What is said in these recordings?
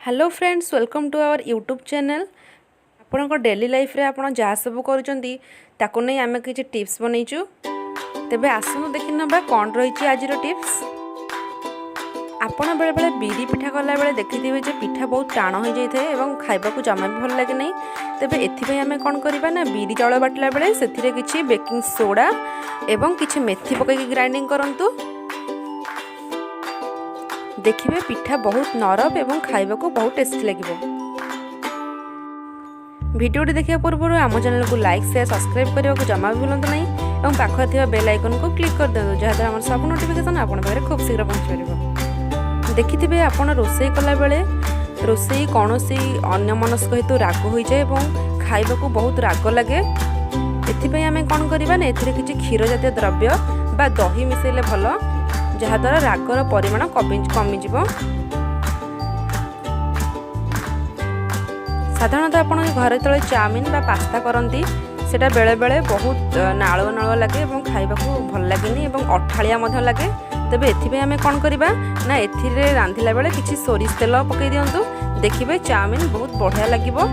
Hello friends, welcome to our YouTube channel. आपणको daily life रे आपण जहाँ सब करुँच ताकू नहीं आम किसी टिप्स बनईचु। तेबे आसनु देखि नबा कौन रही आज टिप्स। आपण बेले बेले बिरी पिठा कला बेले देखिथिबे जे पिठा बहुत टाण हो जाए और खाइबा को जमा भी भल लगे नहीं। तेबे एथिबे आमे कौन करबा ना बिरी चाउल बाटला बेले सेथिरे किछि बेकिंग सोडा एवं किछि मेथी पकई ग्राइंडिंग करंतु। देखिए पिठा बहुत नरम एवं खाइबा को बहुत टेस्टी लगे। भिडियोटी देखा पूर्व आम चैनल को लाइक शेयर सब्सक्राइब करने को जमा भी भूलु नहीं और पाखर थी बेल आइकन को क्लिक कर दिखाँ जहाँद्वारा आम सब नोटिफिकेशन आपन पाखे खूब शीघ्र पहुँच पार। देखिथे आप रोसई कला बेले रोसई कौन सी अन्यमनस्क हेतु राग हो जाए और खाइबा को बहुत राग लगे। एथिपाई आमे कौन करबा ना एथिरे किछि क्षीर जातीय द्रव्य बा दही मिसेले भल जहाँद्वारा रागर परिमाण कमिज। साधारणतः आपण घर तले चाउमिन बा पास्ता करती सेटा बेले बेले बहुत नालुआ नालुआ लगे और खाइबा को भल लगे और अठालिया लगे। तेबे एथिबे आमे कौन करबा ना एथिरे रांधिला बेले किछि सोरिष तेल पकई दियंतु। देखिबे चाउमिन बहुत बढ़िया लागिबो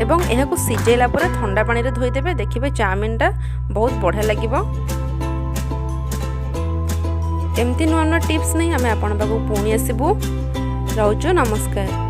एवं एहाकु सिझेला परे ठंडा पानी रे धोई देबे। देखिबे चाउमिनटा बहुत बढ़िया लागिबो। एमती नुआ नुआ टिप्स नहीं आम आपण पाखु पुणी आसबू। रोचु नमस्कार।